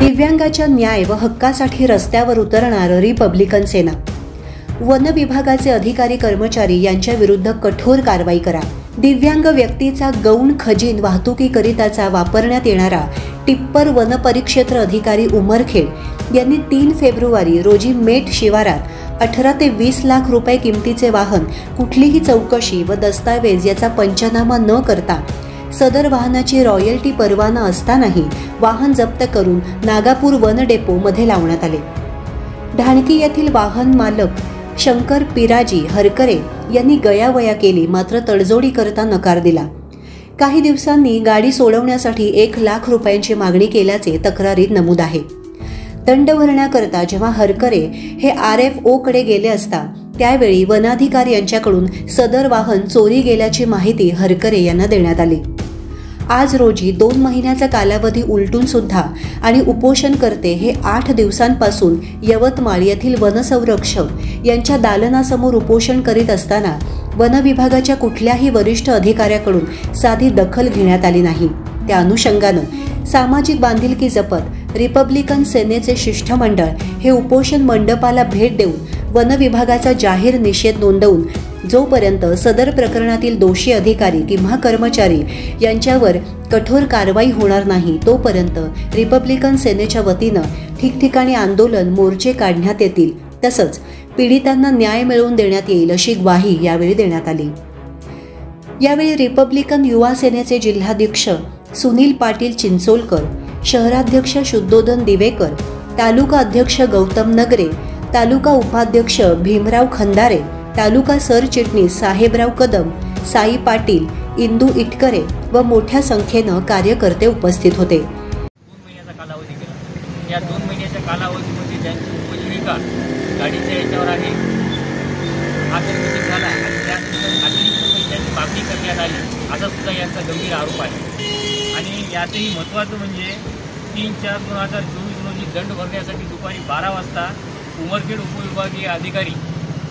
दिव्यांगाच्या न्याय व हक्कासाठी रस्त्यावर उतरणार रिपब्लिकन सेना। वन विभागाचे अधिकारी कर्मचारी यांच्या विरुद्ध कठोर कारवाई करा। दिव्यांग व्यक्तीचा गौण खजिन वाहतुकीकरिताचा वापरण्यात येणारा टिप्पर वन परिक्षेत्र अधिकारी उमरखेड यांनी 3 फेब्रुवारी रोजी मेट शिवारात 18 ते 20 लाख रुपये किमतीचे वाहन कुठलीही चौकशी व दस्तावेज याचा पंचनामा न करता सदर वाहनाची रॉयल्टी परवाना असतानाही वाहन जप्त करून नागापूर वन डेपो मध्ये लावण्यात आले। ढाणकी येथील वाहन मालक शंकर पिराजी हरकरे यांनी गयावया केली, मात्र तडजोडी करता नकार दिला। काही दिवसांनी गाडी सोडवण्यासाठी 1 लाख रुपयांची मागणी केल्याचे तक्रारीत नमूद आहे। दंड भरण्याकरता जेव्हा हरकरे हे RFO कडे गेले असता त्यावेळी वनाधिकारी यांच्याकडून सदर वाहन चोरी गेल्याची माहिती हरकरे यांना देण्यात आली। आज रोजी 2 महिन्याचा कालावधी उलटून सुद्धा आणि उपोषणकर्ते हे 8 दिवसांपासून यवतमाळ येथील वनसंरक्षक यांच्या दालनासमोर उपोषण करीत असताना वन विभागाच्या कुठल्याही वरिष्ठ अधिकाऱ्याकडून साधी दखल घेण्यात आली नाही। त्या अनुषंगानं सामाजिक बांधिलकी जपत रिपब्लिकन सेनेचे शिष्टमंडळ हे उपोषण मंडपाला भेट देऊन वन विभागाचा जाहीर निषेध नोंदवून जोपर्यंत सदर प्रकरणातील दोषी अधिकारी किंवा कर्मचारी यांच्यावर कठोर कारवाई होणार नाही तोपर्यंत रिपब्लिकन सेनेच्या वतीनं ठिकठिकाणी आंदोलन मोर्चे काढण्यात येतील, तसंच पीडितांना न्याय मिळवून देण्यात येईल अशी ग्वाही यावेळी देण्यात आली। यावेळी रिपब्लिकन युवा सेनेचे जिल्हाध्यक्ष सुनील पाटील चिंचोलकर, शहराध्यक्ष शुद्धोधन दिवेकर, तालुका अध्यक्ष गौतम नगरे, तालुका उपाध्यक्ष भीमराव खंदारे, तालुका सरचिटणीस साहेबराव कदम, साई पाटील, इंदू इटकरे व मोठ्या संख्येनं कार्यकर्ते उपस्थित होते। 2 महिन्याचा कालावधी केला। या 2 महिन्याच्या कालावधीमध्ये त्यांची उपजीविका गाडीच्या याच्यावर आहे हा तर झाला आणि त्यानंतर अतिरिक्त पैशांची मागणी करण्यात आली असा सुद्धा यांचा गंभीर आरोप आहे। आणि यातही महत्त्वाचं म्हणजे 3/4/2024 रोजी दंड भरण्यासाठी दुपारी 12 वाजता उमरखेड उपविभागीय अधिकारी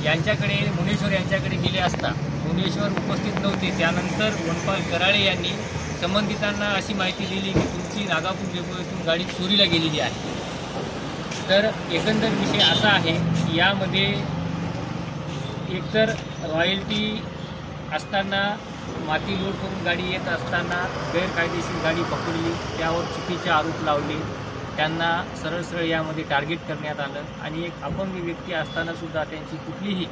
यांच्याकडे मुनेश्वर यांच्याकडे गेले असता मुनेश्वर उपस्थित नव्हते। त्यानंतर वनपाल कराळे यांनी संबंधितांना अशी माहिती दिली की तुमची नागापूर डेपो येथून गाडी चोरीला गेलेली आहे। तर एकंदर विषय असा आहे की यामध्ये एकतर रॉयल्टी असताना माती लोड करून गाडी येत असताना गैरकायदेशीर गाडी पकडली, त्यावर चुकीचे आरोप लावले, त्यांना सरळ यामध्ये टार्गेट करण्यात आलं आणि एक अपंग व्यक्ती असताना सुद्धा त्यांची कुठलीही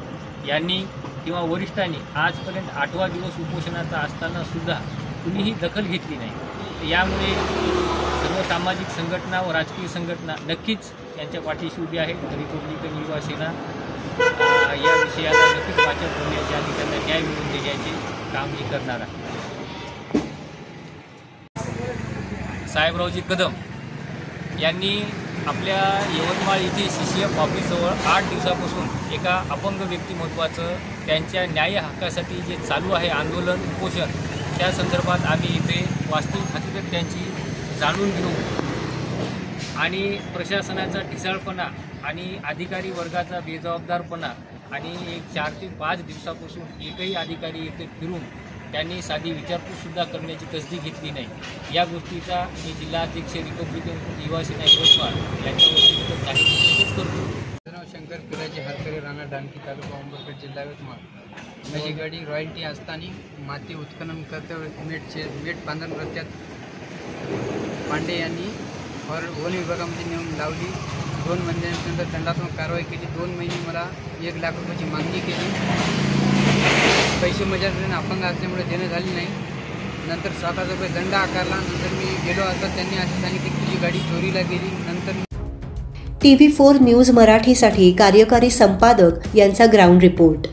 यांनी किंवा वरिष्ठांनी आजपर्यंत 8वा दिवस उपोषणाचा असताना सुद्धा कुणीही दखल घेतली नाही। यामुळे सर्व सामाजिक संघटना व राजकीय संघटना नक्कीच यांच्या पाठीशी उभी आहे। रिपब्लिकन युवा सेना या विषयाला नक्कीच वाचक होण्याचे आणि त्यांना न्याय मिळवून देण्याचे काम ही करणार आहे। साहेबरावजी कदम यांनी आपल्या यवतमाळ येथे CCF ऑफिसजवळ 8 दिवसापासून एका अपंग व्यक्तिमत्वाचं त्यांच्या न्याय हक्कासाठी जे चालू आहे आंदोलन उपोषण, त्या संदर्भात आम्ही इथे वास्तविक हकीकत त्यांची जाणून घेऊ आणि प्रशासनाचा ढिसाळपणा आणि अधिकारी वर्गाचा बेजबाबदारपणा आणि एक 4 ते 5 दिवसापासून एकही अधिकारी येथे फिरून त्यांनी साधी विचारपूससुद्धा करण्याची तसदी घेतली नाही। या गोष्टीचा मी जिल्हाध्यक्ष रिपब्लिकन युवा सेना यवतमाळ यांच्या वतीनं जाहीर निषेध करतो। शंकर पिराजी हरकरे राणा ढाणकी तालुका उमरखेड जिल्हा यवतमाळ। माझी गाडी रॉयल्टी असताना माती उत्खनन करते मेट पांधरण रस्त्यात पांडे यांनी वन विभागामध्ये नेऊन लावली। 2 महिन्यानंतर दंडात्मक कारवाई केली। 2 महिने मला 1 लाख रुपयाची मागणी केली। पैसे माझ्याकडे अपंग असल्यामुळे देणं झाली नाही। नंतर 7,000 रुपये दंड आकारला। नंतर मी गेलो असता त्यांनी अशी सांगितली की तुझी गाडी चोरीला गेली। नंतर TV4 न्यूज मराठीसाठी कार्यकारी संपादक यांचा ग्राउंड रिपोर्ट।